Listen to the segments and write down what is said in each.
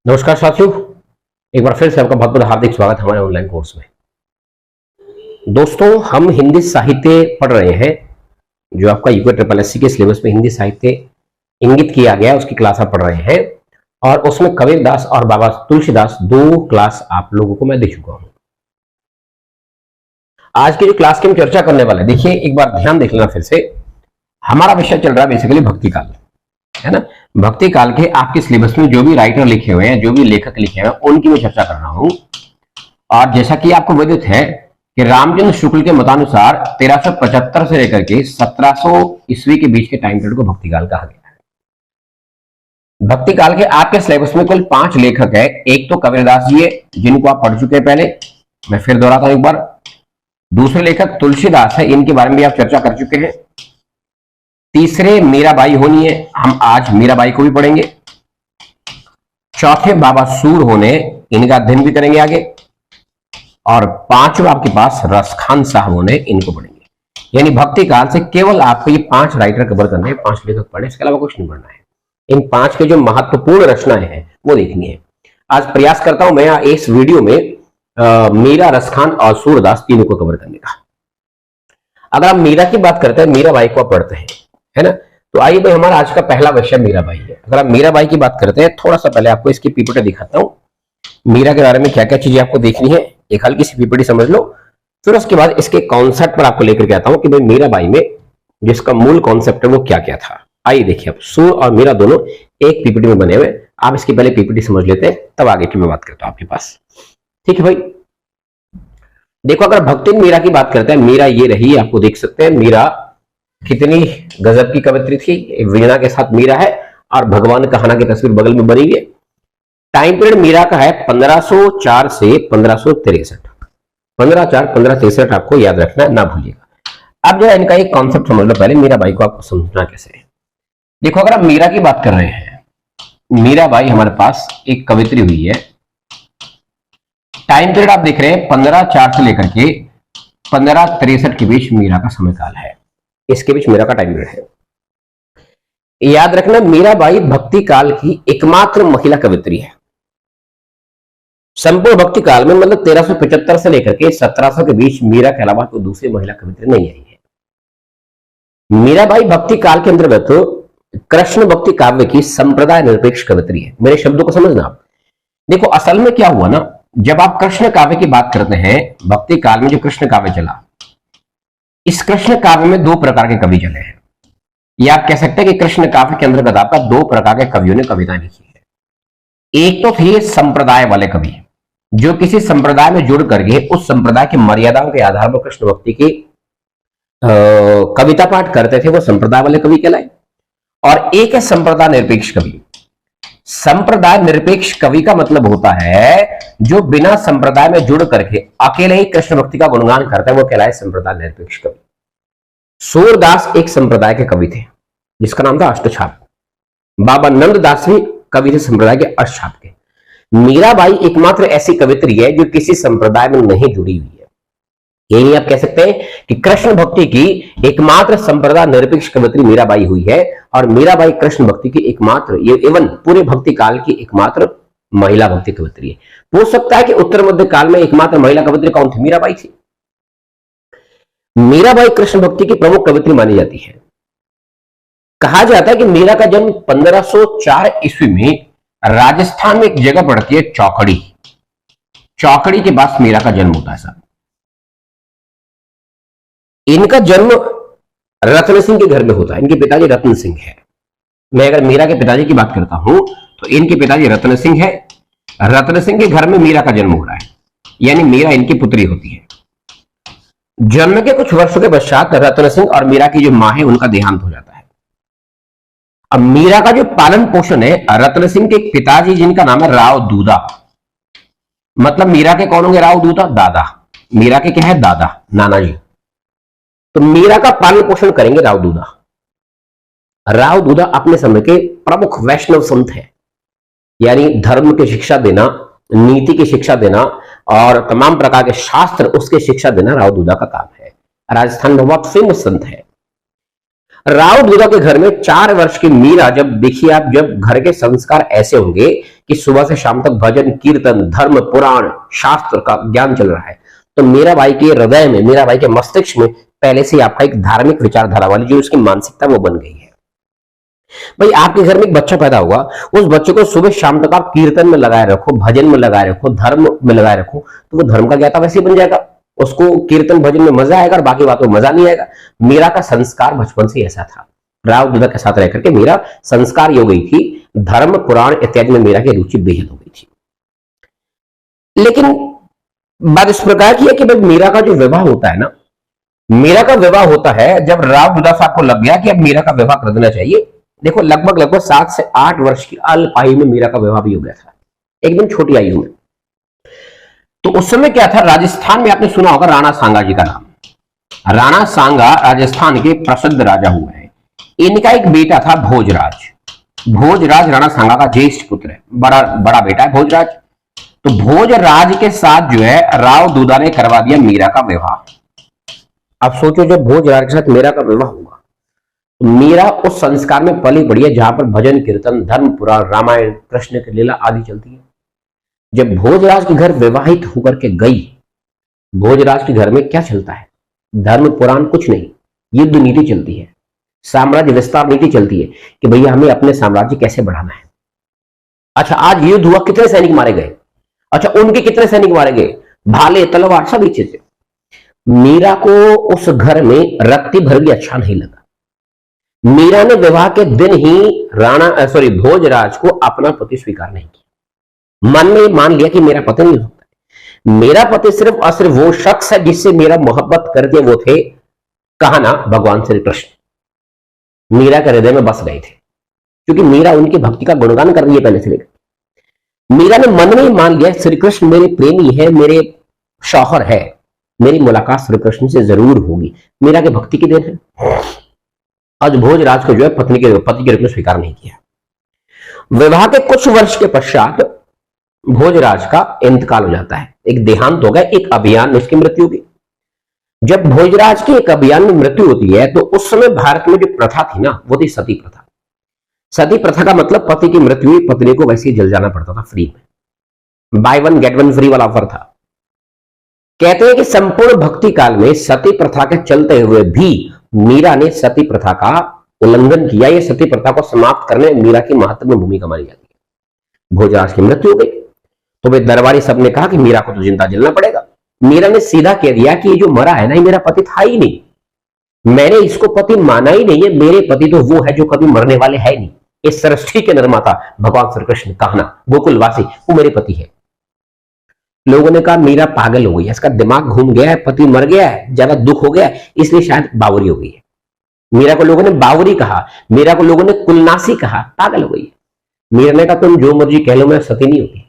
नमस्कार साथियों, एक बार फिर से आपका बहुत बहुत हार्दिक स्वागत हमारे ऑनलाइन कोर्स में। दोस्तों, हम हिंदी साहित्य पढ़ रहे हैं। जो आपका यूके ट्रिपल एससी के सिलेबस में हिंदी साहित्य इंगित किया गया है, उसकी क्लास आप पढ़ रहे हैं। और उसमें कबीरदास और बाबा तुलसीदास दो क्लास आप लोगों को मैं दे चुका हूं। आज की जो क्लास की हम चर्चा करने वाले, देखिए एक बार ध्यान देख लेना फिर से। हमारा विषय चल रहा है बेसिकली भक्ति काल, है ना। भक्ति काल के आपके सिलेबस में जो भी राइटर लिखे हुए हैं, जो भी लेखक लिखे हुए हैं, उनकी मैं चर्चा कर रहा हूं। और जैसा कि आपको विदित है कि रामचंद्र शुक्ल के मतानुसार 1375 से लेकर के 1700 ईस्वी के बीच के टाइम पीरियड को भक्ति काल कहा गया है। भक्ति काल के आपके सिलेबस में कुल 5 लेखक है। एक तो कबीरदास जी है, जिनको आप पढ़ चुके हैं पहले, मैं फिर दोहराता हूं एक बार। दूसरे लेखक तुलसीदास है, इनके बारे में भी आप चर्चा कर चुके हैं। तीसरे मीराबाई होनी है, हम आज मीराबाई को भी पढ़ेंगे। चौथे बाबा सूर होने, इनका अध्ययन भी करेंगे आगे। और पांचवा आपके पास रसखान साहब होने, इनको पढ़ेंगे। यानी भक्ति काल से केवल आपको ये 5 राइटर कवर करने हैं, 5 लेखक पढ़ने, इसके अलावा कुछ नहीं पढ़ना है। इन 5 के जो महत्वपूर्ण रचनाएं हैं वो देखनी है। आज प्रयास करता हूं मैं इस वीडियो में मीरा, रसखान और सूरदास तीनों को कवर करने का। अगर आप मीरा की बात करते हैं, मीराबाई को आप पढ़ते हैं, है ना। तो आइए भाई, हमारा आज का पहला विषय मीराबाई है। अगर आप मीराबाई की बात करते हैं, थोड़ा सा पहले आपको इसकी पीपीटी दिखाता हूं। मीरा के बारे में क्या क्या चीजें आपको देखनी है, एक हल्की सी पीपीटी समझ लो। फिर उसके बाद इसके कॉन्सेप्ट पर आपको लेकर के आता हूं कि भाई मीराबाई में जिसका मूल कॉन्सेप्ट है वो क्या क्या था। आइए देखिए, अब सूर और मीरा दोनों एक पीपीटी में बने हुए। आप इसकी पहले पीपीटी समझ लेते हैं, तब आगे की मैं बात करता हूं आपके पास। ठीक है भाई, देखो अगर भक्ति मीरा की बात करते हैं, मीरा ये रही, आपको देख सकते हैं मीरा कितनी गजब की कवित्री थी। वीणा के साथ मीरा है और भगवान कहना की तस्वीर बगल में बनी है। टाइम पीरियड मीरा का है 1504 से 1563। 1563 आपको याद रखना, ना भूलिएगा। अब जो है इनका एक कॉन्सेप्ट समझ लो पहले, मीराबाई को आपको समझना कैसे है। देखो अगर आप मीरा की बात कर रहे हैं, मीराबाई हमारे पास एक कवित्री हुई है। टाइम पीरियड आप देख रहे हैं 1504 से लेकर के 1563 के बीच मीरा का समय काल है। इसके बीच मीरा का टाइम पीरियड है। याद रखना, मीराबाई भक्ति काल की एकमात्र महिला कवित्री है। संपूर्ण भक्ति काल में, मतलब 1375 से लेकर के 1700 के बीच मीरा के अलावा कोई दूसरी महिला कवित्री नहीं आई है। मीराबाई भक्ति काल के अंतर्गत कृष्ण भक्ति काव्य की संप्रदाय निरपेक्ष कवित्री है। मेरे शब्दों को समझना आप। देखो असल में क्या हुआ ना, जब आप कृष्ण काव्य की बात करते हैं, भक्ति काल में जो कृष्ण काव्य चला, इस कृष्ण काव्य में 2 प्रकार के कवि चले हैं। या आप कह सकते हैं कि कृष्ण काव्य के अंतर्गत आपका 2 प्रकार के कवियों ने कविताएं लिखी है। एक तो थे संप्रदाय वाले कवि, जो किसी संप्रदाय में जुड़ करके उस संप्रदाय की मर्यादाओं के आधार पर कृष्ण भक्ति की कविता पाठ करते थे, वो संप्रदाय वाले कवि कहलाए। और एक है संप्रदाय निरपेक्ष कवि। संप्रदाय निरपेक्ष कवि का मतलब होता है जो बिना संप्रदाय में जुड़ करके अकेले ही कृष्ण भक्ति का गुणगान करता है, वो कहलाए संप्रदाय निरपेक्ष कवि। सूरदास एक संप्रदाय के कवि थे जिसका नाम था अष्टछाप। बाबा नंददास भी कवि थे संप्रदाय के अष्टछाप के। मीराबाई एकमात्र ऐसी कवित्री है जो किसी संप्रदाय में नहीं जुड़ी हुई है। यही आप कह सकते हैं कि कृष्ण भक्ति की एकमात्र संप्रदाय निरपेक्ष कवित्री मीराबाई हुई है। और मीराबाई कृष्ण भक्ति की एकमात्र, ये एवं पूरे भक्ति काल की एकमात्र महिला भक्ति कवित्री है। पूछ सकता है कि उत्तर मध्य काल में एकमात्र महिला कवित्री कौन थी? मीराबाई थी। मीराबाई कृष्ण भक्ति की प्रमुख कवित्री मानी जाती है। कहा जाता है कि मीरा का जन्म 1504 ईस्वी में राजस्थान में एक जगह पड़ती है चौकड़ी। चौकड़ी के पास मीरा का जन्म होता है साहब। इनका जन्म रतन सिंह के घर में होता है। इनके पिताजी रतन सिंह है। मैं अगर मीरा के पिताजी की बात करता हूं तो इनके पिताजी रतन सिंह है। रतन सिंह के घर में मीरा का जन्म हो रहा है, यानी मीरा इनकी पुत्री होती है। जन्म के कुछ वर्षों के पश्चात रतन सिंह और मीरा की जो मां है उनका देहांत हो जाता है। अब मीरा का जो पालन पोषण है, रतन सिंह के पिताजी जिनका नाम है राव दूधा, मतलब मीरा के कौन होंगे? राव दूधा, दादा। मीरा के क्या है? दादा, नाना जी। तो मीरा का पालन पोषण करेंगे राव दूधा। राव दूधा अपने समय के प्रमुख वैष्णव संत हैं, यानी धर्म की शिक्षा देना, नीति की शिक्षा देना और तमाम प्रकार के शास्त्र उसके शिक्षा देना राव दूधा का काम है। राजस्थान में बहुत फेमस संत है। राव दूधा के घर में 4 वर्ष की मीरा, जब देखिए आप, जब घर के संस्कार ऐसे होंगे कि सुबह से शाम तक भजन कीर्तन धर्म पुराण शास्त्र का ज्ञान चल रहा है, तो मीरा बाई के हृदय में, मीरा बाई के मस्तिष्क में पहले से आपका एक धार्मिक विचारधारा वाली जो उसकी मानसिकता वो बन गई है। भाई आपके घर में एक बच्चा पैदा हुआ, उस बच्चे को सुबह शाम तक आप कीर्तन में लगाए रखो, भजन में लगाए रखो, धर्म में लगाए रखो, तो वो धर्म का ज्ञाता वैसे ही बन जाएगा। उसको कीर्तन भजन में मजा आएगा और बाकी बातों में मजा नहीं आएगा। मीरा का संस्कार बचपन से ऐसा था। राव दूधा के साथ रह करके मीरा संस्कार हो गई थी, धर्म पुराण इत्यादि में मीरा की रुचि बेहद हो गई थी। लेकिन बात इस प्रकार की है कि भाई मीरा का जो विवाह होता है ना, मीरा का विवाह होता है जब राव दूधा साहब को लग गया कि अब मीरा का विवाह कर देना चाहिए। देखो लगभग 7 से 8 वर्ष की अल्प आयु में मीरा का विवाह भी हो गया था, एकदम छोटी आयु में। तो उस समय क्या था, राजस्थान में आपने सुना होगा राणा सांगा जी का नाम। राणा सांगा राजस्थान के प्रसिद्ध राजा हुए हैं। इनका एक बेटा था भोजराज। भोजराज राणा सांगा का ज्येष्ठ पुत्र है, बड़ा बेटा है भोजराज। तो भोजराज के साथ जो है राव दूधा ने करवा दिया मीरा का विवाह। अब सोचो जब भोजराज के साथ मीरा का विवाह होगा, तो मीरा उस संस्कार में पली बड़ी है जहां पर भजन कीर्तन धर्म पुराण रामायण कृष्ण की लीला आदि चलती है। जब भोजराज के घर विवाहित होकर के गई, भोजराज के घर में क्या चलता है, धर्म पुराण कुछ नहीं, युद्ध नीति चलती है, साम्राज्य विस्तार नीति चलती है कि भैया हमें अपने साम्राज्य कैसे बढ़ाना है। अच्छा आज युद्ध हुआ, कितने सैनिक मारे गए, अच्छा उनके कितने सैनिक मारे गए, भाले तलवार सब चीजें से। मीरा को उस घर में रत्ती भर भी अच्छा नहीं लगा। मीरा ने विवाह के दिन ही भोजराज को अपना पति स्वीकार नहीं किया। मन में मान लिया कि मेरा पति नहीं होता है, मेरा पति सिर्फ और सिर्फ वो शख्स है जिससे मेरा मोहब्बत करके वो थे कहा ना भगवान श्री कृष्ण। मीरा के हृदय में बस गए थे, क्योंकि मीरा उनकी भक्ति का गुणगान कर रही है पहले से लेकर। मीरा ने मन में ही मान लिया श्री कृष्ण मेरे प्रेमी है, मेरे शौहर है, मेरी मुलाकात श्री कृष्ण से जरूर होगी। मीरा के भक्ति की देन है। आज भोजराज को जो है पति के रूप में स्वीकार नहीं किया। विवाह के कुछ वर्ष के पश्चात भोजराज का इंतकाल हो जाता है, एक देहांत हो गया, एक अभियान में इसकी मृत्यु हुई। जब भोजराज की एक अभियान में मृत्यु होती है तो उस समय भारत में जो प्रथा थी ना, वो थी सती प्रथा। सती प्रथा का मतलब पति की मृत्यु हुई, पत्नी को वैसे ही जल जाना पड़ता था फ्री में, बाय 1 गेट 1 फ्री वाला ऑफर था। कहते हैं कि संपूर्ण भक्ति काल में सती प्रथा के चलते हुए भी मीरा ने सती प्रथा का उल्लंघन किया। यह सती प्रथा को समाप्त करने में मीरा की महत्वपूर्ण भूमिका मानी जाती है। भोजराज की मृत्यु हो गई तो वे दरबारी सब ने कहा कि मीरा को तो जिंदा जलना पड़ेगा। मीरा ने सीधा कह दिया कि ये जो मरा है ना, ये मेरा पति था ही नहीं, मैंने इसको पति माना ही नहीं है, मेरे पति तो वो है जो कभी मरने वाले है नहीं। इस सृष्टि के निर्माता भगवान श्री कृष्ण कहना गोकुलवासी वो मेरे पति है। लोगों ने कहा मीरा पागल हो गई है, इसका दिमाग घूम गया है, पति मर गया है, ज्यादा दुख हो गया है, इसलिए शायद बावरी हो गई है। मीरा को लोगों ने बावरी कहा, मीरा को लोगों ने कुलनासी कहा, पागल हो गई है। मीरा ने कहा तुम जो मर्जी कह लो, मैं सती नहीं होती।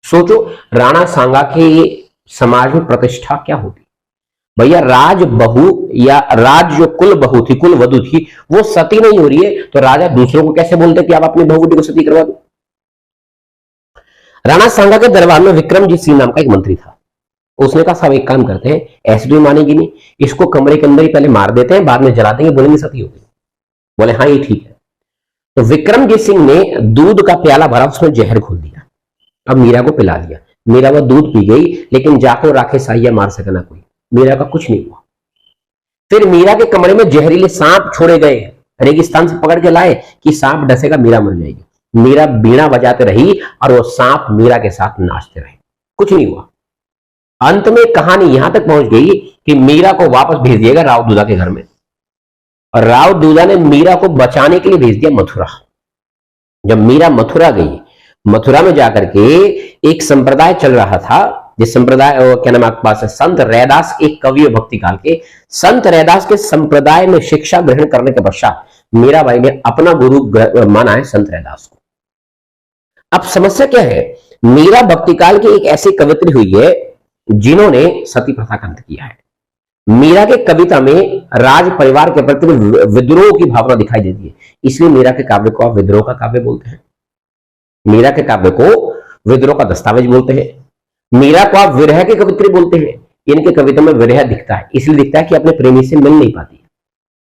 सोचो राणा सांगा के समाज में प्रतिष्ठा क्या होती भैया। राज बहू या राज जो कुल बहू थी, कुल वधू थी, वो सती नहीं हो रही है तो राजा दूसरों को कैसे बोलते कि आप अपनी बहू को सती करवा दो। राणा सांगा के दरबार में विक्रमजीत सिंह नाम का एक मंत्री था। उसने कहा साहब एक काम करते हैं, ऐसे तो मानेगी नहीं, इसको कमरे के अंदर ही पहले मार देते हैं, बाद में जला देंगे, बोलेंगे सती हो गई। बोले हाँ ये ठीक है। तो विक्रमजीत सिंह ने दूध का प्याला भरा, उसमें जहर घोल दिया, अब मीरा को पिला दिया। मीरा वो दूध पी गई, लेकिन जाको राखे साहिया मार सके ना कोई, मीरा का कुछ नहीं हुआ। फिर मीरा के कमरे में जहरीले सांप छोड़े गए, रेगिस्तान से पकड़ के लाए कि सांप डसेगा मीरा मर जाएगी। मीरा बीड़ा बजाते रही और वो सांप मीरा के साथ नाचते रहे, कुछ नहीं हुआ। अंत में कहानी यहां तक पहुंच गई कि मीरा को वापस भेज दिएगा राव दूधा के घर में, और राव दूधा ने मीरा को बचाने के लिए भेज दिया मथुरा। जब मीरा मथुरा गई, मथुरा में जाकर के एक संप्रदाय चल रहा था, जिस संप्रदाय क्या नाम आपके पास है, संत रैदास, एक कवि भक्ति काल के संत रैदास के संप्रदाय में शिक्षा ग्रहण करने के पश्चात मीराबाई ने अपना गुरु माना है संत रैदास को। अब समस्या क्या है, मीरा भक्ति काल की एक ऐसी कवित्री हुई है जिन्होंने सती प्रथा का अंत किया है। मीरा के कविता में राज परिवार के प्रति विद्रोह की भावना दिखाई देती है, इसलिए मीरा के काव्य को आप विद्रोह का काव्य बोलते हैं। मीरा के काव्य को विद्रोह का दस्तावेज बोलते हैं। मीरा को आप विरह के कवित्री बोलते हैं। इनके कविता में विरह दिखता है, इसलिए दिखता है कि अपने प्रेमी से मिल नहीं पाती।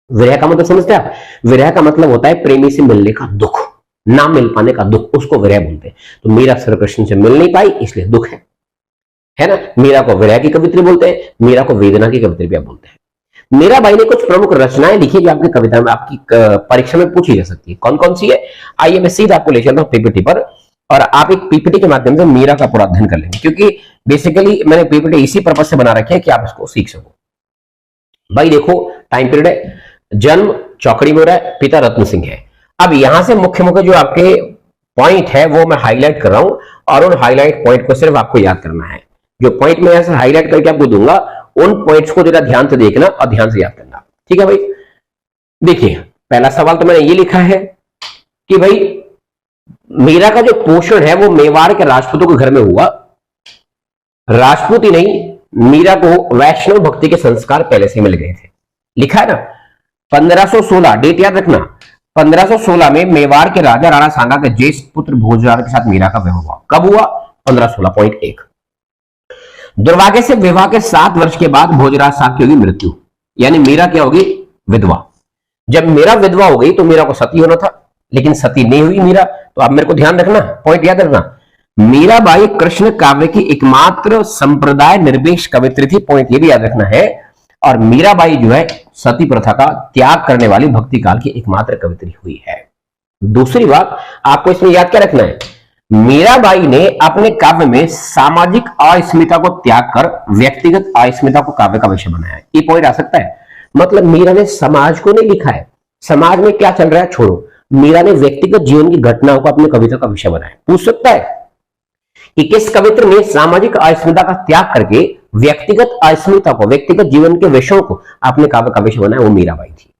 विरह का मतलब समझते हैं आप? विरह का मतलब होता है प्रेमी से मिलने का दुख, ना मिल पाने का दुख, उसको विरह बोलते हैं। तो मीरा श्री कृष्ण से मिल नहीं पाई इसलिए दुख है ना। मीरा को विरह की कवित्री बोलते हैं, मीरा को वेदना की कवित्री भी आप बोलते हैं। मीराबाई ने कुछ प्रमुख रचनाएं लिखी जो आपकी कविता में, आपकी परीक्षा में पूछी जा सकती है। कौन कौन सी है? आइए मैं सीधा आपको ले चलता हूँ पीपीटी पर, और आप एक पीपीटी के माध्यम से मीरा का पूरा अध्ययन कर लेंगे, क्योंकि बेसिकली मैंने पीपीटी इसी पर्पज से बना रखी है कि आप इसको सीख सको। भाई देखो, टाइम पीरियड है, जन्म चौकड़ी में हो रहा है, पिता रत्न सिंह है। अब यहां से मुख्य मुख्य जो आपके पॉइंट है वो मैं हाईलाइट कर रहा हूं, और उन हाईलाइट पॉइंट को सिर्फ आपको याद करना है। जो पॉइंट मैं ऐसे हाईलाइट करके आपको दूंगा, उन पॉइंट्स को जरा ध्यान से देखना और ध्यान से याद करना, ठीक है भाई। देखिए, पहला सवाल तो मैंने ये लिखा है कि भाई मीरा का जो पोषण है वो मेवाड़ के राजपूतों के घर में हुआ। राजपूत ही नहीं, मीरा को वैष्णव भक्ति के संस्कार पहले से मिल गए थे, लिखा है ना। 1516, डेट याद रखना, 1516 में मेवाड़ के राजा राणा सांगा के ज्येष्ठ पुत्र भोजराज के साथ मीरा का विवाह हुआ। कब हुआ? 1516.1। दुर्भाग्य से विवाह के 7 वर्ष के बाद भोजराज साहब की होगी मृत्यु, यानी मीरा क्या होगी? विधवा। जब मीरा विधवा हो गई तो मीरा को सती होना था, लेकिन सती नहीं हुई मीरा। तो आप मेरे को ध्यान रखना, पॉइंट याद रखना, मीराबाई कृष्ण काव्य की एकमात्र संप्रदाय निर्वेश कवित्री थी, पॉइंट ये भी याद रखना है। और मीराबाई जो है सती प्रथा का त्याग करने वाली भक्ति काल की एकमात्र कवित्री हुई है। दूसरी बात आपको इसमें याद क्या रखना है, मीराबाई ने अपने काव्य में सामाजिक अस्मिता को त्याग कर व्यक्तिगत अस्मिता को काव्य का विषय बनाया है। ये पॉइंट आ सकता है, मतलब मीरा ने समाज को नहीं लिखा है, समाज में क्या चल रहा है छोड़ो, मीरा ने व्यक्तिगत जीवन की घटनाओं को अपनी कविता का विषय बनाया। पूछ सकता है कि किस कवित्र ने सामाजिक अस्मिता का त्याग करके व्यक्तिगत अस्मिता को, व्यक्तिगत जीवन के विषयों को अपने काव्य का विषय बनाया? वो मीराबाई थी।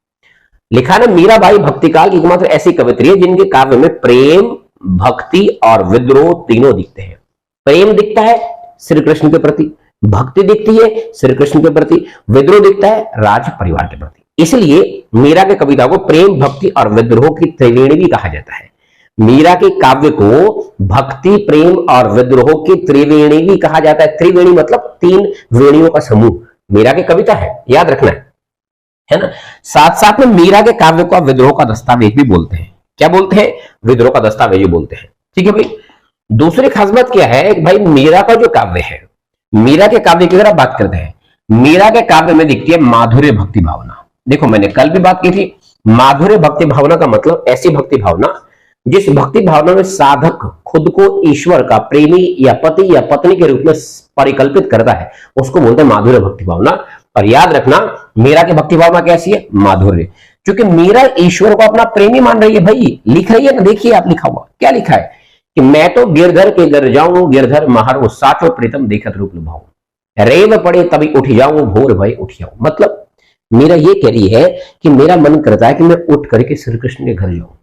लिखा ना, मीराबाई भक्तिकाल की एकमात्र ऐसी कवित्री है जिनके काव्य में प्रेम, भक्ति और विद्रोह तीनों दिखते हैं। प्रेम दिखता है श्री कृष्ण के प्रति, भक्ति दिखती है श्री कृष्ण के प्रति, विद्रोह दिखता है राज परिवार के प्रति। इसलिए मीरा के कविता को प्रेम, भक्ति और विद्रोह की त्रिवेणी भी कहा जाता है। मीरा के काव्य को भक्ति, प्रेम और विद्रोह की त्रिवेणी भी कहा जाता है। त्रिवेणी मतलब 3 वेणियों का समूह मीरा की कविता है, याद रखना है ना। साथ साथ में मीरा के काव्य को विद्रोह का दस्तावेज भी बोलते हैं। क्या बोलते हैं? विद्रोह का दस्तावेज बोलते हैं, ठीक है भाई। दूसरी खास बात क्या है भाई, मीरा का जो काव्य है, मीरा के काव्य की अगर आप बात करते हैं, मीरा के काव्य में दिखती है माधुर्य भक्ति भावना। देखो, मैंने कल भी बात की थी, माधुर्य भक्ति भावना का मतलब ऐसी भक्ति भावना जिस भक्ति भावना में साधक खुद को ईश्वर का प्रेमी या पति या पत्नी के रूप में परिकल्पित करता है, उसको बोलते हैं माधुर्य भक्ति भावना। और याद रखना, मीरा की भक्ति भावना कैसी है? माधुर्य। क्योंकि मीरा ईश्वर को अपना प्रेमी मान रही है भाई, लिख रही है ना, देखिए आप लिखा हुआ क्या लिखा है कि मैं तो गिरधर के घर जाऊं, गिरधर महारो साचो प्रीतम देखत रूप लुभाऊं, रेव पड़े तभी उठ जाऊं, भोर भय उठ जाऊं। मतलब मीरा ये कह रही है कि मेरा मन करता है कि मैं उठ करके श्री कृष्ण के घर जाऊं।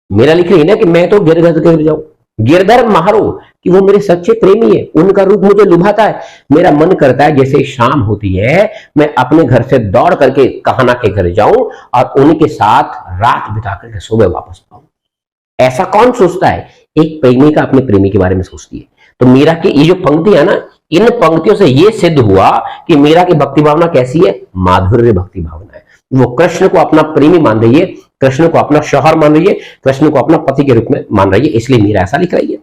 मेरा लिख रही है ना कि मैं तो गिरधर के घर जाऊं, गिरधर महारो कि वो मेरे सच्चे प्रेमी है, उनका रूप मुझे लुभाता है। मेरा मन करता है जैसे शाम होती है मैं अपने घर से दौड़ करके कहाना के घर जाऊं और उनके साथ रात बिता करके सुबह वापस आऊं। ऐसा कौन सोचता है? एक प्रेमिका अपने प्रेमी के बारे में सोचती है। तो मीरा की ये जो पंक्ति है ना, इन पंक्तियों से ये सिद्ध हुआ कि मीरा की भक्ति भावना कैसी है? माधुर्य भक्ति भावना है। वो कृष्ण को अपना प्रेमी मान रही है, कृष्ण को अपना शौहर मान रही है, कृष्ण को अपना पति के रूप में मान रही है, इसलिए मीरा ऐसा लिख रही है।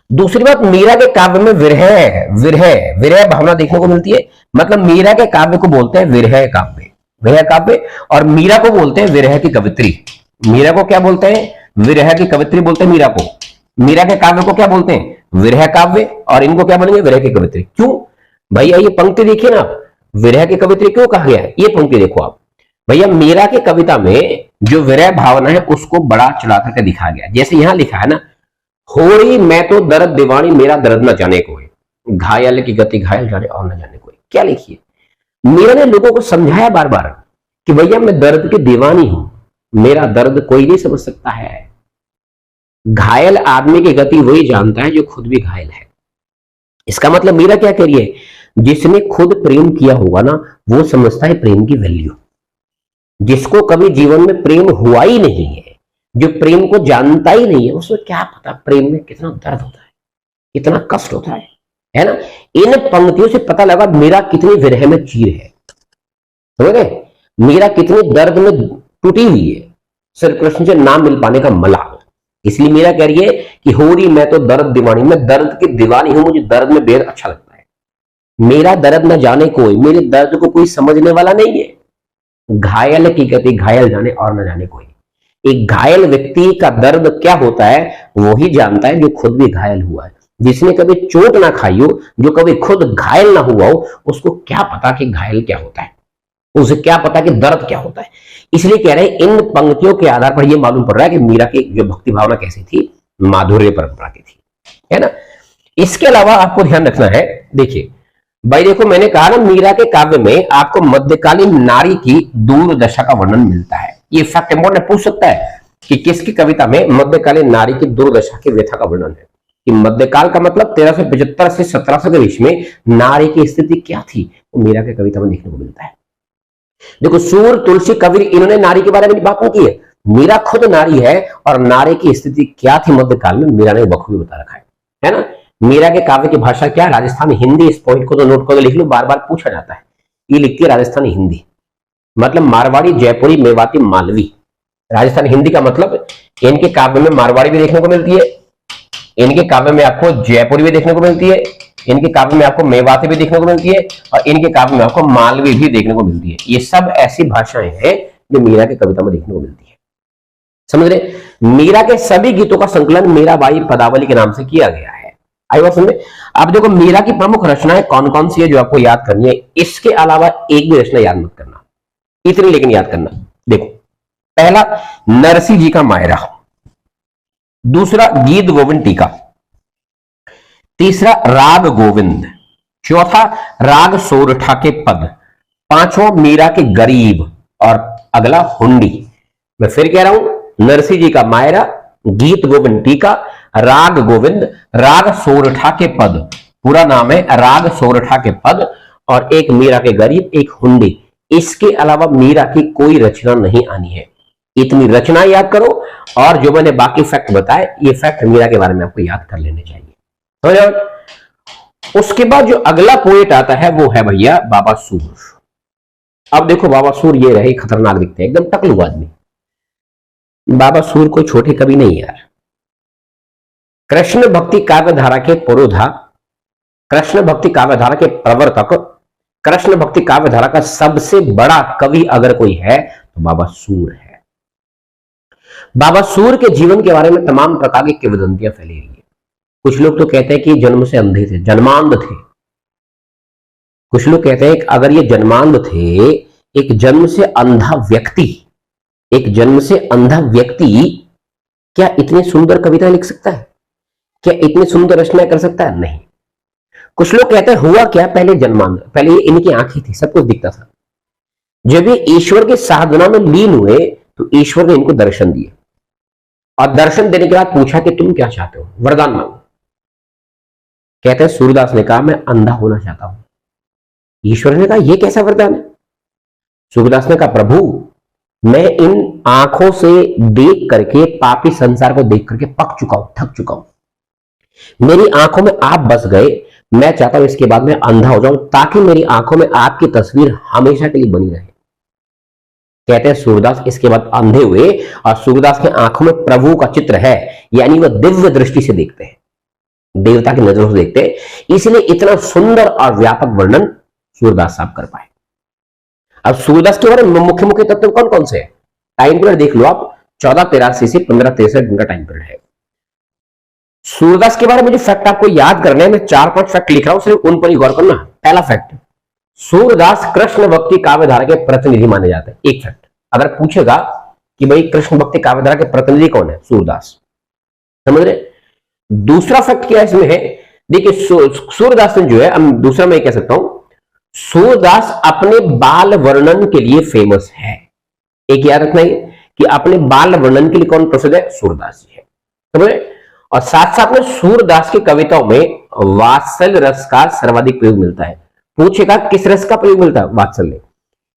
दूसरी बात, मीरा के काव्य में विरह भावना देखने को मिलती है। मतलब मीरा के काव्य को बोलते हैं विरह काव्य, और मीरा को बोलते हैं विरह की कवित्री। मीरा को क्या बोलते हैं? विरह की कवित्री बोलते हैं मीरा को। मीरा के काव्य को क्या बोलते हैं? विरह काव्य, और इनको क्या बोलेंगे? विरह की कवित्री। क्यों भैया? ये पंक्ति देखिए ना, विरह की कवित्री क्यों कहा गया है? ये पंक्ति देखो आप भैया, मीरा की कविता में जो विरह भावना है उसको बड़ा चढ़ा करके दिखाया गया। जैसे यहां लिखा है ना, होड़ी मैं तो दर्द दीवानी, मेरा दर्द न जाने कोई, घायल की गति घायल जाने और न जाने कोई। क्या लिखिए, मीरा ने लोगों को समझाया बार बार कि भैया मैं दर्द की दीवानी हूं, मेरा दर्द कोई नहीं समझ सकता है। घायल आदमी की गति वही जानता है जो खुद भी घायल है। इसका मतलब मीरा क्या कह रही है? जिसने खुद प्रेम किया होगा ना, वो समझता है प्रेम की वैल्यू। जिसको कभी जीवन में प्रेम हुआ ही नहीं है, जो प्रेम को जानता ही नहीं है, उसको क्या पता प्रेम में कितना दर्द होता है, कितना कष्ट होता है ना। इन पंक्तियों से पता लगा मीरा कितनी विरह में चीर है। समझ रहे? मीरा कितने दर्द में टूटी हुई है श्री कृष्ण से ना मिल पाने का मलाल। इसलिए मीरा कह रही है कि हो रही मैं तो दर्द दीवानी, मैं दर्द की दीवानी हूं, मुझे दर्द में बेहद अच्छा लगता है। मेरा दर्द न जाने कोई, मेरे दर्द को कोई समझने वाला नहीं है। घायल की गति घायल जाने और न जाने कोई। एक घायल व्यक्ति का दर्द क्या होता है वो ही जानता है जो खुद भी घायल हुआ है। जिसने कभी चोट ना खाई हो, जो कभी खुद घायल ना हुआ हो, उसको क्या पता कि घायल क्या होता है, उसे क्या पता कि दर्द क्या होता है। इसलिए कह रहे हैं इन पंक्तियों के आधार पर यह मालूम पड़ रहा है कि मीरा की जो भक्ति भावना कैसी थी, माधुर्य परंपरा की थी, है ना। इसके अलावा आपको ध्यान रखना है, देखिए भाई देखो मैंने कहा ना मीरा के काव्य में आपको मध्यकालीन नारी की दुर्दशा का वर्णन मिलता है। ये फैक्ट इंपॉर्टेंट पूछ सकता है कि किसकी कविता में मध्यकालीन नारी की दुर्दशा की व्यथा का वर्णन है। कि मध्यकाल का मतलब 1375 से 1700 के बीच में नारी की स्थिति क्या थी, वो मीरा के कविता में देखने को मिलता है। देखो सूर, तुलसी, कबीर इन्होंने नारी के बारे में बात नहीं की है। मीरा खुद नारी है और नारी की स्थिति क्या थी मध्यकाल में मीरा ने बखूबी बता रखा है ना। मीरा के काव्य की भाषा क्या है? राजस्थानी हिंदी। इस पॉइंट को तो नोट करके लिख लो, बार बार पूछा जाता है। ये लिखती है राजस्थानी हिंदी, मतलब मारवाड़ी, जयपुरी, मेवाती, मालवी। राजस्थानी हिंदी का मतलब इनके काव्य में मारवाड़ी भी देखने को मिलती है, इनके काव्य में आपको जयपुरी भी देखने को मिलती है, इनके काव्य में आपको मेवाती भी देखने को मिलती है और इनके काव्य में आपको मालवी भी देखने को मिलती है। ये सब ऐसी भाषाएं हैं जो मीरा की कविता में देखने को मिलती है। समझ रहे? मीरा के सभी गीतों का संकलन मीराबाई पदावली के नाम से किया गया है। आई बात समझ में? अब देखो मीरा की प्रमुख रचनाएं कौन कौन सी है जो आपको याद करनी है। इसके अलावा एक भी रचना याद मत करना, इतनी लेकिन याद करना। देखो पहला नरसिंह जी का मायरा, दूसरा गीत गोविंद टीका, तीसरा राग गोविंद, चौथा राग सोरठा के पद, पांचवा मीरा के गरीब और अगला हुंडी। मैं फिर कह रहा हूं, नरसिंह जी का मायरा, गीत गोविंद टीका, राग गोविंद, राग सोरठा के पद, पूरा नाम है राग सोरठा के पद, और एक मीरा के गरीब, एक हुंडी। इसके अलावा मीरा की कोई रचना नहीं आनी है। इतनी रचना याद करो और जो मैंने बाकी फैक्ट बताए ये फैक्ट मीरा के बारे में आपको याद कर लेने चाहिए। तो उसके बाद जो अगला पोएट आता है वो है भैया बाबा सूर। अब देखो बाबा सूर ये रहे खतरनाक दिखते हैं, एकदम टकलू आदमी। बाबा सूर कोई छोटे कवि नहीं यार। कृष्ण भक्ति काव्यधारा के पुरोधा, कृष्ण भक्ति काव्यधारा के प्रवर्तक, कृष्ण भक्ति काव्यधारा का सबसे बड़ा कवि अगर कोई है तो बाबा सूर है। बाबा सूर के जीवन के बारे में तमाम प्रकार की किंवदंतियां फैली हुई है। कुछ लोग तो कहते हैं कि जन्म से अंधे थे, जन्मांध थे। कुछ लोग कहते हैं कि अगर ये जन्मांध थे, एक जन्म से अंधा व्यक्ति, एक जन्म से अंधा व्यक्ति क्या इतनी सुंदर कविता लिख सकता है? क्या इतनी सुंदर रचना कर सकता है? नहीं। कुछ लोग कहते हैं हुआ क्या, पहले जन्मांध, पहले इनकी आंखें थी, सब कुछ दिखता था। जब ये ईश्वर की साधना में लीन हुए तो ईश्वर ने इनको दर्शन दिए और दर्शन देने के बाद पूछा कि तुम क्या चाहते हो, वरदान मांगो। कहते हैं सूरदास ने कहा मैं अंधा होना चाहता हूं। ईश्वर ने कहा यह कैसा वरदान है? सूरदास ने कहा प्रभु मैं इन आंखों से देख करके, पापी संसार को देख करके पक चुका हूं, थक चुका हूं। मेरी आंखों में आप बस गए, मैं चाहता हूं इसके बाद मैं अंधा हो जाऊं ताकि मेरी आंखों में आपकी तस्वीर हमेशा के लिए बनी रहे। कहते हैं सूरदास इसके बाद अंधे हुए और सूरदास के आंखों में प्रभु का चित्र है, यानी वह दिव्य दृष्टि से देखते हैं, देवता की नजरों से देखते हैं। इसलिए इतना सुंदर और व्यापक वर्णन सूरदास साहब कर पाए। अब सूरदास के बारे में मुख्य मुख्य तत्व कौन कौन से हैं? टाइम पीरियड देख लो आप, 1483 से 1563 दिन का टाइम पीरियड है। सूरदास के बारे में जो फैक्ट आपको याद करने हैं, मैं 4-5 फैक्ट लिख रहा हूं, सिर्फ उन पर ही गौर करना। पहला फैक्ट, सूरदास कृष्ण भक्ति काव्यधारा के प्रतिनिधि माने जाते हैं। एक फैक्ट अगर पूछेगा कि भाई कृष्ण भक्ति काव्यधारा के प्रतिनिधि कौन है, सूरदास, समझ रहे? दूसरा फैक्ट क्या इसमें है, देखिए सूरदास जो है, दूसरा मैं कह सकता हूं सूरदास अपने बाल वर्णन के लिए फेमस है। एक याद रखना है कि अपने बाल वर्णन के लिए कौन प्रसिद्ध है? सूरदास जी है, समझ रहे? और साथ साथ में सूरदास की कविताओं में वात्सल्य रस का सर्वाधिक प्रयोग मिलता है। पूछेगा किस रस का प्रयोग मिलता है? वात्सल्य।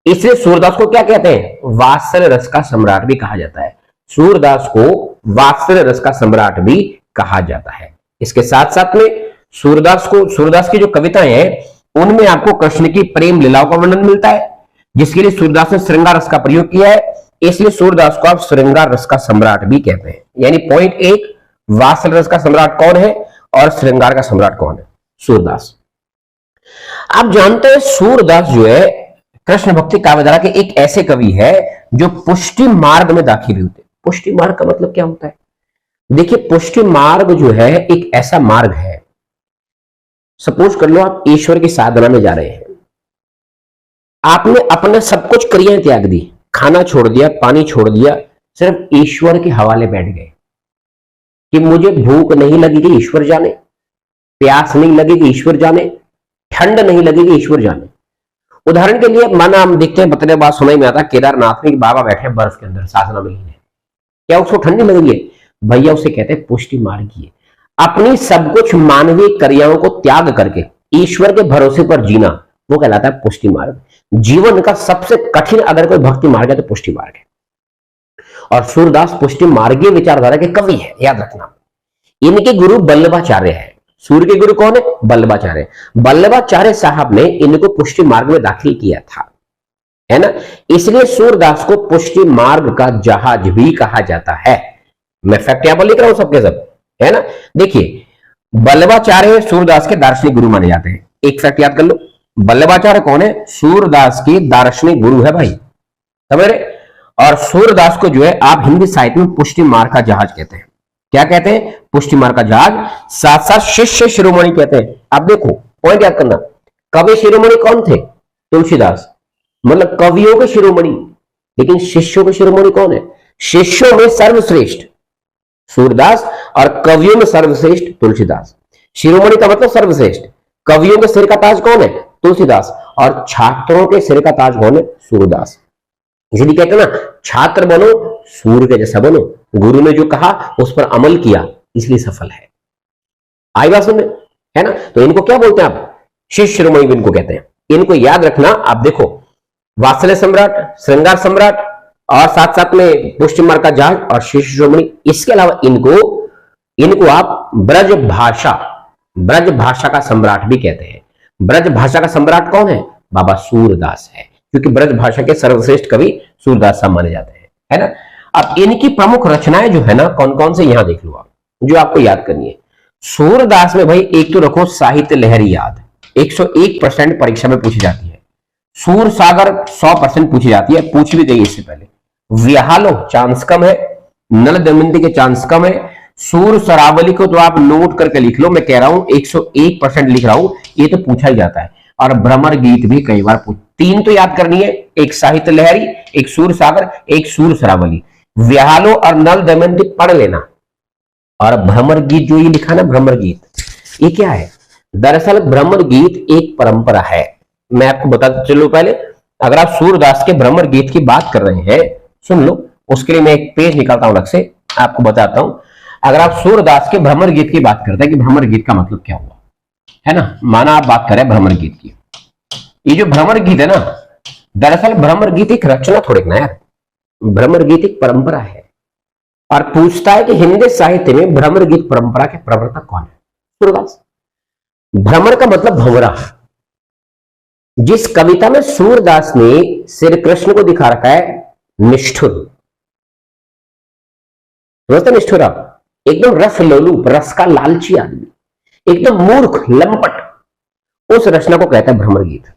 इसलिए सूरदास को क्या कहते हैं? वात्सल्य रस का सम्राट भी कहा जाता है। सूरदास को वात्सल्य रस का सम्राट भी कहा जाता है। इसके साथ साथ में सूरदास की जो कविताएं हैं उनमें आपको कृष्ण की प्रेम लीलाओं का वर्णन मिलता है, जिसके लिए सूरदास ने श्रृंगार रस का प्रयोग किया है, इसलिए सूरदास को आप श्रृंगार रस का सम्राट भी कहते हैं। यानी पॉइंट एक, वात्सल रस का सम्राट कौन है और श्रृंगार का सम्राट कौन है? सूरदास। आप जानते हैं सूरदास जो है कृष्ण भक्ति काव्यधारा के एक ऐसे कवि है जो पुष्टि मार्ग में दाखिल होते। पुष्टि मार्ग का मतलब क्या होता है? देखिए, पुष्टि मार्ग जो है एक ऐसा मार्ग है, सपोज कर लो आप ईश्वर की साधना में जा रहे हैं, आपने अपने सब कुछ क्रियाएं त्याग दी, खाना छोड़ दिया, पानी छोड़ दिया, सिर्फ ईश्वर के हवाले बैठ गए कि मुझे भूख नहीं लगेगी, ईश्वर जाने, प्यास नहीं लगेगी, ईश्वर जाने, ठंड नहीं लगेगी, ईश्वर जाने। उदाहरण के लिए माना हम देखते हैं, बतने बात सुनाई में आता, केदारनाथ में बाबा बैठे बर्फ के अंदर साधना में लीन है, क्या उसको ठंड नहीं लगी है? भैया उसे कहते हैं पुष्टि मार्ग की। अपनी सब कुछ मानवीय क्रियाओं को त्याग करके ईश्वर के भरोसे पर जीना, वो कहलाता है पुष्टि मार्ग। जीवन का सबसे कठिन अगर कोई भक्ति मार्ग है तो पुष्टि मार्ग है। और सूरदास पुष्टि मार्गीय विचारधारा के कवि है, याद रखना। इनके गुरु वल्लभाचार्य है। सूर्य के गुरु कौन है? वल्लभाचार्य। वल्लभाचार्य साहब ने इनको पुष्टि मार्ग में दाखिल किया था, है ना। इसलिए सूरदास को पुष्टि मार्ग का जहाज भी कहा जाता है। मैं फैक्ट यहां पर लिख रहा हूं सबके सब, है ना। देखिए, वल्लभाचार्य सूरदास के दार्शनिक गुरु माने जाते हैं। एक फैक्ट याद कर लो, वल्लभाचार्य कौन है? सूरदास के दार्शनिक गुरु है भाई, समझ रहे। और सूरदास को जो है आप हिंदी साहित्य में पुष्टि मार्ग का जहाज कहते हैं। क्या कहते हैं? पुष्टि मार्ग का जहाज। साथ साथ शिष्य शिरोमणि कहते हैं। अब देखो पॉइंट याद करना, कवि शिरोमणि कौन थे? तुलसीदास, मतलब कवियों के शिरोमणि। लेकिन शिष्यों के शिरोमणि कौन है? शिष्यों में सर्वश्रेष्ठ सूरदास और कवियों में सर्वश्रेष्ठ तुलसीदास। शिरोमणि का मतलब सर्वश्रेष्ठ। कवियों के सिर का ताज कौन है? तुलसीदास। और छात्रों के सिर का ताज कौन है? सूरदास। इसलिए कहते हैं ना, छात्र बनो, सूर्य के जैसा बनो। गुरु ने जो कहा उस पर अमल किया, इसलिए सफल है। आई बात समझ में, है ना। तो इनको क्या बोलते हैं आप? शिष्य शिरोमणि इनको कहते हैं। इनको याद रखना। आप देखो, वात्सल्य सम्राट, श्रृंगार सम्राट और साथ साथ में पुष्टि मार्ग का जहाज और शिष्य शिरोमणि। इसके अलावा इनको आप ब्रज भाषा का सम्राट भी कहते हैं। ब्रज भाषा का सम्राट कौन है? बाबा सूरदास है, क्योंकि ब्रज भाषा के सर्वश्रेष्ठ कवि सूरदास साहब माने जाते हैं, है ना। अब इनकी प्रमुख रचनाएं जो है ना, कौन कौन से, यहां देख लो आप, जो आपको याद करनी है। सूरदास में भाई एक तो रखो साहित्य लहरी याद, 101% परीक्षा में पूछी जाती है। सूर सागर 100% पूछी जाती है, पूछ भी गई इससे पहले। व्याहलो चांस कम है, नल दमयंती के चांस कम है। सूर सरावली को तो आप नोट करके लिख लो, मैं कह रहा हूं 101% लिख रहा हूं, ये तो पूछा ही जाता है। और भ्रमर गीत भी कई बार पूछ। तीन तो याद करनी है, एक साहित्य लहरी, एक सूर सागर, एक सूर सरावली। व्याहलो और नल दमयंती पढ़ लेना। और भ्रमर गीत जो ये लिखा ना, भ्रमर गीत, ये क्या है? दरअसल भ्रमर गीत एक परंपरा है। मैं आपको बता चलूं पहले, अगर आप सूरदास के भ्रमर गीत की बात कर रहे हैं, सुन लो, उसके लिए मैं एक पेज निकालता हूं अलग से, आपको बताता हूं। अगर आप सूरदास के भ्रमर गीत की बात करते हैं कि भ्रमर गीत का मतलब क्या हुआ, है ना। माना आप बात करें भ्रमर गीत की, ये जो भ्रमर गीत है ना, दरअसल भ्रमर गीत एक रचना थोड़ी ना यार, भ्रमर गीत एक परंपरा है। और पूछता है कि हिंदी साहित्य में भ्रमर गीत परंपरा के प्रवर्तक कौन है? सूरदास। भ्रमर का मतलब भंवरा। जिस कविता में सूरदास ने श्री कृष्ण को दिखा रखा है निष्ठुर, निष्ठुर, एकदम रस लोलुप, रस का लालची आदमी, एकदम मूर्ख लंपट, उस रचना को कहता है भ्रमर गीत।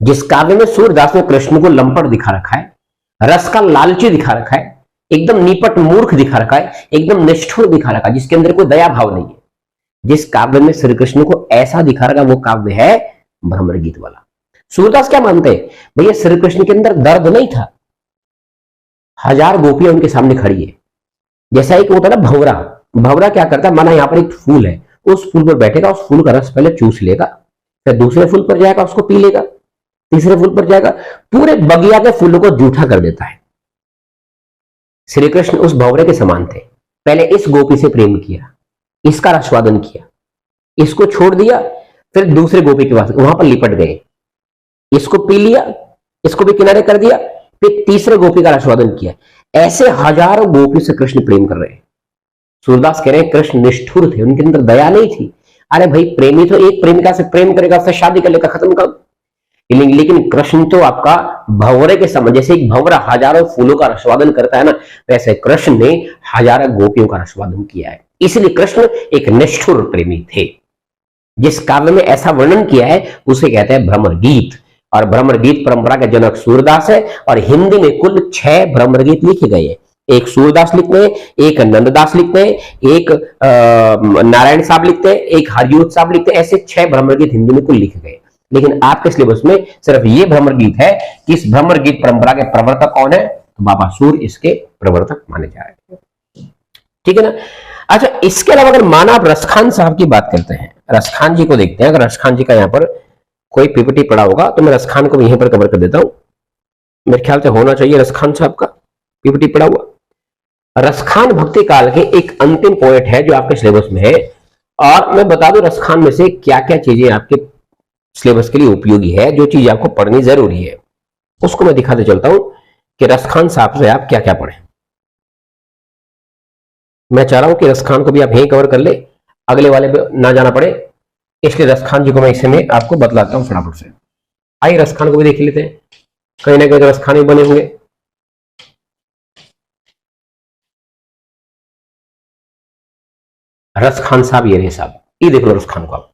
जिस काव्य में सूरदास ने कृष्ण को लंपट दिखा रखा है, रस का लालची दिखा रखा है, एकदम निपट मूर्ख दिखा रखा है, एकदम निष्ठुर दिखा रखा है, जिसके अंदर कोई दया भाव नहीं है, जिस काव्य में श्री कृष्ण को ऐसा दिखा रखा, वो काव्य है भ्रमर गीत वाला। सूरदास क्या मानते हैं? भैया श्री कृष्ण के अंदर दर्द नहीं था, 1000 गोपियां उनके सामने खड़ी है। जैसा एक होता है ना भंवरा, भंवरा क्या करता है, माना यहाँ पर एक फूल है, उस फूल पर बैठेगा, उस फूल का रस पहले चूस लेगा, फिर दूसरे फूल पर जाएगा, उसको पी लेगा, तीसरे फूल पर जाएगा, पूरे बगिया के फूलों को जूठा कर देता है। श्री कृष्ण उस भंवरे के समान थे। पहले इस गोपी से प्रेम किया, इसका आस्वादन किया, इसको छोड़ दिया, फिर दूसरे गोपी के पास वहां पर लिपट गए, इसको पी लिया, इसको भी किनारे कर दिया, फिर तीसरे गोपी का आस्वादन किया। ऐसे हजारों गोपी से कृष्ण प्रेम कर रहे हैं। सूरदास कह रहे हैं कृष्ण निष्ठुर थे, उनके अंदर दया नहीं थी। अरे भाई, प्रेमी तो एक प्रेमिका से प्रेम करेगा, उससे शादी कर लेगा, खत्म काम। लेकिन कृष्ण तो आपका भंवरे के समान, जैसे एक भंवरा हजारों फूलों का रसवादन करता है ना, वैसे कृष्ण ने हजारों गोपियों का रसवादन किया है। इसलिए कृष्ण एक निष्ठुर प्रेमी थे। जिस काव्य में ऐसा वर्णन किया है उसे कहते हैं भ्रमर गीत, और भ्रमर गीत परंपरा के जनक सूरदास है। और हिंदी में कुल 6 भ्रमर गीत लिखे गए हैं। एक सूरदास लिखते हैं, एक नंददास लिखते हैं, एक नारायण साहब लिखते हैं, एक हरियूत साहब लिखते हैं। ऐसे 6 भ्रमर गीत हिंदी में कुल लिखे गए। लेकिन आपके सिलेबस में सिर्फ ये भ्रमर गीत है कि इस भ्रमर गीत परंपरा के प्रवर्तक कौन है, तो बाबा सूर इसके प्रवर्तक माने जा रहे हैं। ठीक है ना। अच्छा, इसके अलावा अगर माना आप रसखान साहब की बात करते हैं, रसखान जी को देखते हैं। अगर रसखान जी का यहाँ पर कोई पीपीटी पड़ा होगा तो मैं रसखान को भी यहीं पर कवर कर देता हूं। मेरे ख्याल से होना चाहिए रसखान साहब का पीपीटी पड़ा हुआ। रसखान भक्ति काल के एक अंतिम पोएट है जो आपके सिलेबस में है। और मैं बता दूं रसखान में से क्या क्या चीजें आपके सिलेबस के लिए उपयोगी है, जो चीज आपको पढ़नी जरूरी है, उसको मैं दिखाते चलता हूं कि रसखान साहब से आप क्या क्या पढ़ें। मैं चाह रहा हूं कि रसखान को भी आप यहीं कवर कर ले, अगले वाले पे ना जाना पड़े, इसलिए रसखान जी को मैं इसे में आपको बतलाता हूं फटाफट से। आइए रसखान को भी देख लेते हैं, कहीं ना कहीं तो रसखान ही बने होंगे। रसखान साहब ये रहे साहब, ये देख लो रसखान को आप।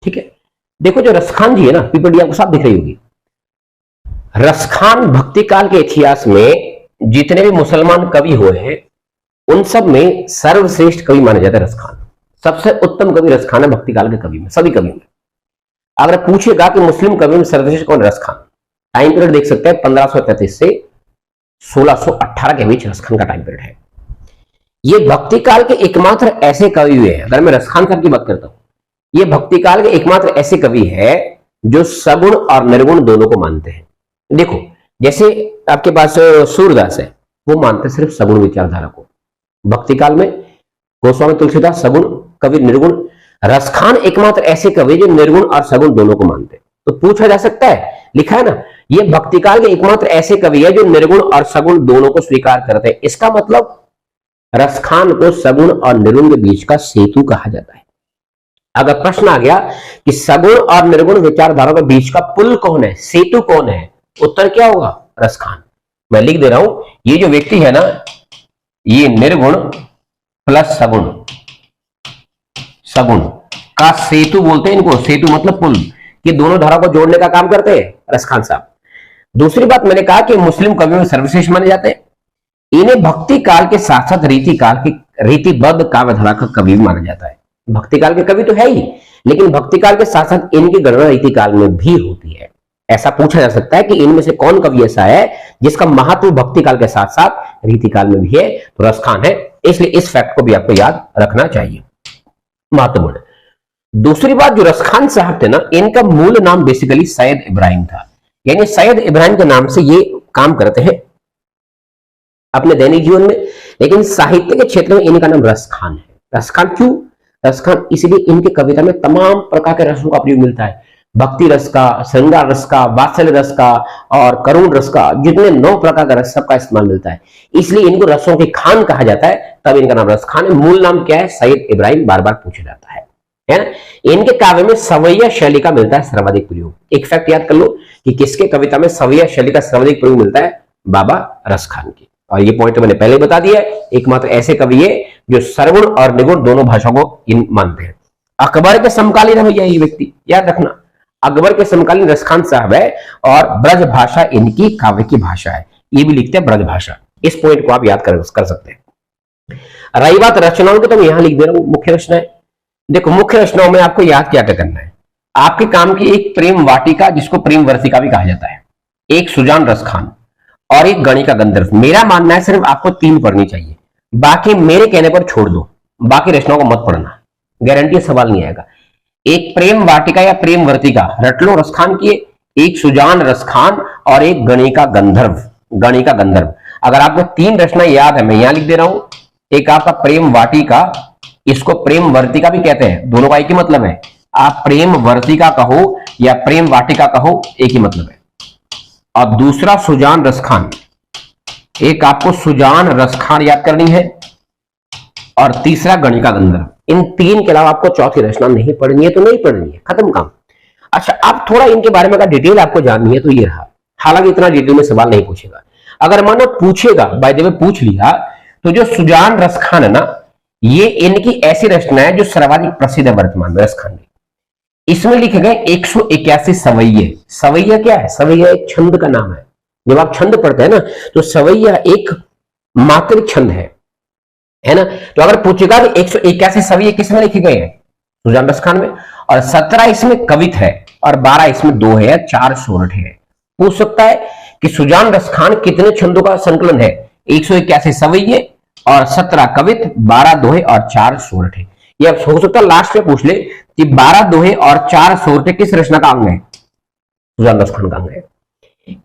ठीक है, देखो जो रसखान जी है ना, पीपीटी आपको साफ दिख रही होगी। रसखान भक्ति काल के इतिहास में जितने भी मुसलमान कवि हुए हैं उन सब में सर्वश्रेष्ठ कवि माने जाते हैं रसखान। सबसे उत्तम कवि रसखान है भक्ति काल के कवि में, सभी कवि में। अगर पूछेगा कि मुस्लिम कवि में सर्वश्रेष्ठ कौन, रसखान। टाइम पीरियड देख सकते हैं 1533 से 1618 के बीच रसखान का टाइम पीरियड है। ये भक्ति काल के एकमात्र ऐसे कवि हुए हैं, अगर मैं रसखान साहब की बात करता हूं, ये भक्ति काल के एकमात्र ऐसे कवि है जो सगुण और निर्गुण दोनों को मानते हैं। देखो जैसे आपके पास सूरदास है, वो मानते सिर्फ सगुण विचारधारा को। भक्ति काल में गोस्वामी तुलसीदास सगुण कवि, निर्गुण। रसखान एकमात्र ऐसे कवि जो निर्गुण और सगुण दोनों को मानते। तो पूछा जा सकता है, लिखा है ना, ये भक्ति काल के एकमात्र ऐसे कवि है जो निर्गुण और सगुण दोनों को स्वीकार करते हैं। इसका मतलब रसखान को सगुण और निर्गुण के बीच का सेतु कहा जाता है। अगर प्रश्न आ गया कि सगुण और निर्गुण विचारधारा के बीच का पुल कौन है, सेतु कौन है, उत्तर क्या होगा, रसखान। मैं लिख दे रहा हूं, ये जो व्यक्ति है ना, ये निर्गुण प्लस सगुण, सगुण का सेतु बोलते हैं इनको। सेतु मतलब पुल, ये दोनों धारा को जोड़ने का काम करते हैं रसखान साहब। दूसरी बात मैंने कहा कि मुस्लिम कवियों में सर्वश्रेष्ठ माने जाते हैं। इन्हें भक्ति काल के साथ साथ रीति काल की रीतिबद्ध काव्यधारा का कवि माना जाता है। भक्ति काल के कवि तो है ही, लेकिन भक्ति काल के साथ साथ इनकी गणना रीति काल में भी होती है। ऐसा पूछा जा सकता है कि इनमें से कौन कवि ऐसा है जिसका महत्व भक्ति काल के साथ साथ रीति काल में भी है, तो रसखान है। इसलिए इस फैक्ट को भी आपको याद रखना चाहिए, महत्वपूर्ण। दूसरी बात, जो रसखान साहब थे ना, इनका मूल नाम बेसिकली सैयद इब्राहिम था। यानी सैयद इब्राहिम के नाम से ये काम करते हैं अपने दैनिक जीवन में, लेकिन साहित्य के क्षेत्र में इनका नाम रसखान है। रसखान क्यों? रसखान इसलिए इनके कविता में तमाम प्रकार के रसों का प्रयोग मिलता है। भक्ति रस का, श्रृंगार रस का, वात्सल्य रस का और करुण रस का, जितने 9 प्रकार का रस सबका इस्तेमाल मिलता है। इसलिए इनको रसों के खान कहा जाता है, तब इनका नाम रसखान है। मूल नाम क्या है? सैयद इब्राहिम, बार बार पूछा जाता है ना। इनके काव्य में सवैया शैली का मिलता है सर्वाधिक प्रयोग। एक फैक्ट याद कर लो कि किसके कविता में सवैया शैली का सर्वाधिक प्रयोग मिलता है? बाबा रसखान की। और ये पॉइंट मैंने पहले बता दिया है, एकमात्र ऐसे कवि है जो सरगुण और निगुण दोनों भाषाओं को इन मानते हैं। अकबर के समकालीन है भैया ये व्यक्ति, याद रखना। अकबर के समकालीन रसखान साहब है और ब्रज भाषा इनकी काव्य की भाषा है। ये भी लिखते हैं ब्रज भाषा। इस पॉइंट को आप याद कर सकते हैं। रही बात रचनाओं की, तो मैं यहां लिख दे रहा हूं मुख्य रचनाएं। देखो मुख्य रचनाओं में आपको याद क्या करना है, आपके काम की एक प्रेम वाटिका जिसको प्रेम वर्तिका भी कहा जाता है, एक सुजान रसखान और एक गणिका गंधर्व। मेरा मानना है सिर्फ आपको 3 पढ़नी चाहिए, बाकी मेरे कहने पर छोड़ दो, बाकी रचनाओं को मत पढ़ना, गारंटी सवाल नहीं आएगा। एक प्रेम वाटिका या प्रेम वर्तिका रट लो रसखान की, एक सुजान रसखान और एक गणिका गंधर्व। गणिका गंधर्व, अगर आपको 3 रचना याद है मैं यहां लिख दे रहा हूं। एक आपका प्रेम वाटिका, इसको प्रेम वर्तिका भी कहते हैं, दोनों का एक ही मतलब है। आप प्रेम वर्तिका कहो या प्रेम वाटिका कहो, एक ही मतलब है। और दूसरा सुजान रसखान, एक आपको सुजान रसखान याद करनी है और तीसरा गणिका गंधर्व। इन 3 के अलावा आपको चौथी रचना नहीं पढ़नी है तो नहीं पढ़नी है, खत्म काम। अच्छा, अब थोड़ा इनके बारे में अगर डिटेल आपको जाननी है तो ये रहा, हालांकि इतना डिटेल में सवाल नहीं पूछेगा। अगर मानो पूछेगा, बाय द वे पूछ लिया, तो जो सुजान रसखान है ना, ये इनकी ऐसी रचना है जो सर्वाधिक प्रसिद्ध है वर्तमान में रसखान में। इसमें लिखे गए 181 सवैये। सवैया क्या है? सवैया एक छंद का नाम है। जब आप छंद पढ़ते हैं ना, तो सवैया एक मात्रिक छंद है ना। तो अगर पूछेगा कि 181 सवैये किसमें लिखे गए हैं? सुजान रसखान में। और 17 इसमें कवित है और 12 इसमें दोहे है, 4 सोरठ है। पूछ सकता है कि सुजान रसखान कितने छंदों का संकलन है? 181 सवैये और 17 कवित, 12 दोहे और 4 सोरठ है। ये अब हो सकता है लास्ट में पूछ ले कि 12 दोहे और 4 सोरठ किस रचना का अंग है? सुजान रसखान का अंग है।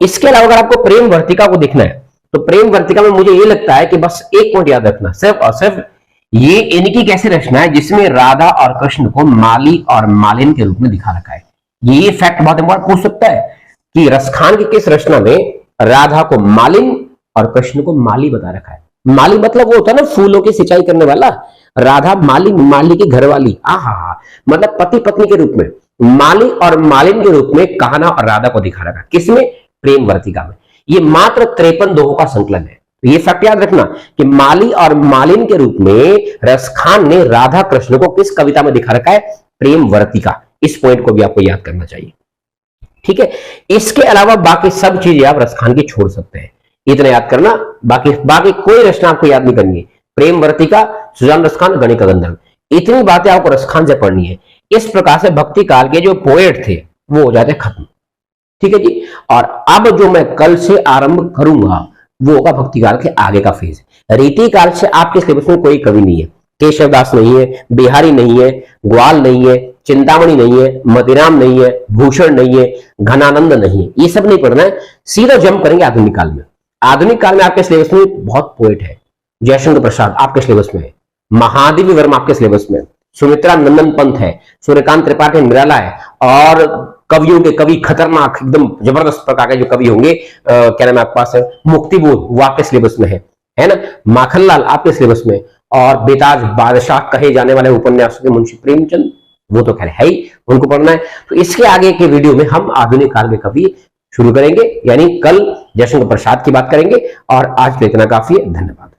इसके अलावा अगर आपको प्रेम वर्तिका को देखना है, तो प्रेम वर्तिका में मुझे ये लगता है कि बस एक पॉइंट याद रखना, सिर्फ और सिर्फ ये इनकी कैसी रचना है जिसमें राधा और कृष्ण को माली और मालिन के रूप में दिखा रखा है। ये फैक्ट बहुत इंपॉर्टेंट पूछ सकता है कि रसखान की किस रचना में राधा को मालिन और कृष्ण को माली बता रखा है। माली मतलब वो होता है ना फूलों की सिंचाई करने वाला, राधा माली, माली की घरवाली। आहा, मतलब पति पत्नी के रूप में माली और मालिन के रूप में कान्हा और राधा को दिखा रखा। किसमें? प्रेम वर्तिका में। ये मात्र 53 दोहों का संकलन है। तो ये फैक्ट याद रखना कि माली और मालिन के रूप में रसखान ने राधा कृष्ण को किस कविता में दिखा रखा है? प्रेम वर्तिका। इस पॉइंट को भी आपको याद करना चाहिए, ठीक है। इसके अलावा बाकी सब चीजें आप रसखान की छोड़ सकते हैं, इतना याद करना। बाकी कोई रचना आपको याद नहीं करनी है। प्रेम वर्तिका, सुजान रसखान, गणिका गंधर्व, इतनी बातें आपको रसखान से पढ़नी है। इस प्रकार से भक्ति काल के जो पोएट थे वो हो जाते खत्म, ठीक है जी। और अब जो मैं कल से आरंभ करूंगा वो होगा भक्ति काल के आगे का फेज। रीति काल से आपके सिलेबस में कोई कवि नहीं है। केशवदास नहीं है, बिहारी नहीं है, ग्वाल नहीं है, चिंतामणि नहीं है, मदिराम नहीं है, भूषण नहीं है, घनानंद नहीं है। ये सब नहीं पढ़ना है, सीधा जंप करेंगे आधुनिक काल में। आधुनिक काल में आपके सिलेबस में बहुत पोएट है। जयशंकर प्रसाद आपके सिलेबस में है, महादेवी वर्मा आपके सिलेबस में, सुमित्रा नंदन पंत है, सूर्यकांत त्रिपाठी निराला है, और कवियों के कवि खतरनाक एकदम जबरदस्त प्रकार के जो कवि होंगे, क्या नाम है आपके पास, मुक्तिबोध, वो आपके सिलेबस में है ना। माखनलाल आपके सिलेबस में, और बेताज बादशाह कहे जाने वाले उपन्यासों के मुंशी प्रेमचंद, वो तो खैर है ही, उनको पढ़ना है। तो इसके आगे के वीडियो में हम आधुनिक काल में कवि शुरू करेंगे, यानी कल जयशंकर प्रसाद की बात करेंगे। और आज के लिए इतना काफी है, धन्यवाद।